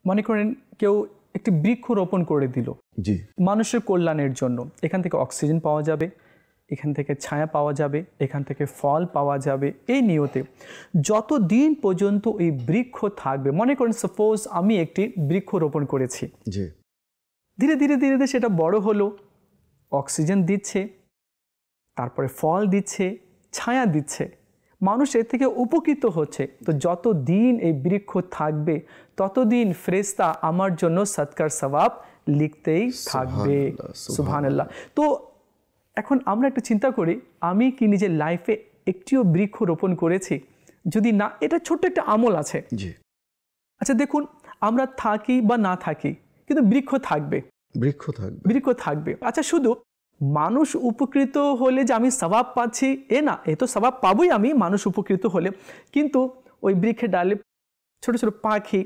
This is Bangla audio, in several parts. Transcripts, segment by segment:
মনে করেন কেউ একটি বৃক্ষ রোপণ করে দিল জি মানুষের কল্যাণের জন্য, এখান থেকে অক্সিজেন পাওয়া যাবে, এখান থেকে ছায়া পাওয়া যাবে, এখান থেকে ফল পাওয়া যাবে, এই নিয়তে যতদিন পর্যন্ত এই বৃক্ষ থাকবে। মনে করেন সাপোজ আমি একটি বৃক্ষ রোপণ করেছি, জি ধীরে ধীরে ধীরে ধীরে সেটা বড় হলো, অক্সিজেন দিচ্ছে, তারপরে ফল দিচ্ছে, ছায়া দিচ্ছে, মানুষ এর থেকে উপকৃত হচ্ছে। তো যতদিন এই বৃক্ষ থাকবে ততদিন ফেরেশতা আমার জন্য সদকার সওয়াব লিখতেই থাকবে। সুবহানাল্লাহ। তো এখন আমরা একটু চিন্তা করি, আমি কি নিজের লাইফে একটিও বৃক্ষ রোপণ করেছি? যদি না, এটা ছোট্ট একটা আমল আছে। জি আচ্ছা দেখুন, আমরা থাকি বা না থাকি কিন্তু বৃক্ষ থাকবে, বৃক্ষ থাকবে, বৃক্ষ থাকবে। আচ্ছা শুধু মানুষ উপকৃত হলে যে আমি সওয়াব পাচ্ছি এ না, এ তো সওয়াব পাবই আমি মানুষ উপকৃত হলে, কিন্তু ওই বৃক্ষের ডালে ছোট ছোট পাখি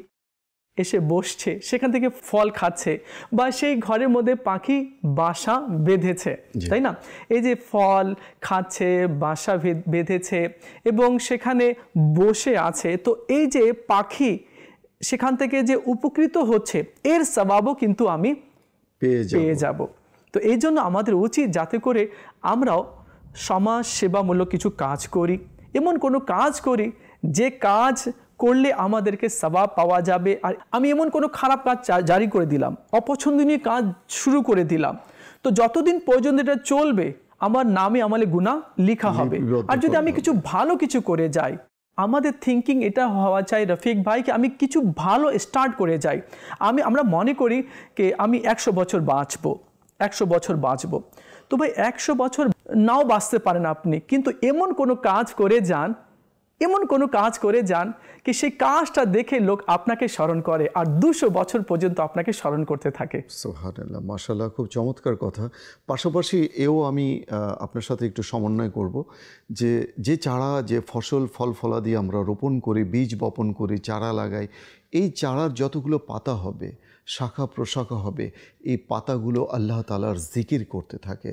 এসে বসছে, সেখান থেকে ফল খাচ্ছে, বা সেই ঘরের মধ্যে পাখি বাসা বেঁধেছে, তাই না? এই যে ফল খাচ্ছে, বাসা বেঁধেছে এবং সেখানে বসে আছে, তো এই যে পাখি সেখান থেকে যে উপকৃত হচ্ছে এর সওয়াবও কিন্তু আমি পেয়ে যাব। তো এই জন্য আমাদের উচিত যাতে করে আমরাও সমাজ সেবামূলক কিছু কাজ করি, এমন কোনো কাজ করি যে কাজ করলে আমাদেরকে সওয়াব পাওয়া যাবে। আর আমি এমন কোনো খারাপ কাজ জারি করে দিলাম, অপছন্দনীয় কাজ শুরু করে দিলাম, তো যতদিন পর্যন্ত এটা চলবে আমার নামে আমলে গুনাহ লিখা হবে। আর যদি আমি কিছু ভালো কিছু করে যাই, আমাদের থিঙ্কিং এটা হওয়া চাই রফিক ভাই, কি আমি কিছু ভালো স্টার্ট করে যাই। আমরা মনে করি যে আমি 100 বছর বাঁচবো, 100 বছর বাঁচবো। তো ভাই 100 বছর নাও বাঁচতে পারেন আপনি, কিন্তু এমন কোনো কাজ করে যান, এমন কোনো কাজ করে যান কি সেই কাজটা দেখে লোক আপনাকে স্মরণ করে আর 200 বছর পর্যন্ত আপনাকে স্মরণ করতে থাকে। সুবহানাল্লাহ, মাশাআল্লাহ, খুব চমৎকার কথা। পাশাপাশি এও আমি আপনার সাথে একটু সমন্বয় করব যে চারা, যে ফসল ফল ফলাদি আমরা রোপণ করি, বীজ বপন করি, চারা লাগাই, এই চারার যতগুলো পাতা হবে, শাখা প্রশাখা হবে, এই পাতাগুলো আল্লাহ তাআলার জিকির করতে থাকে।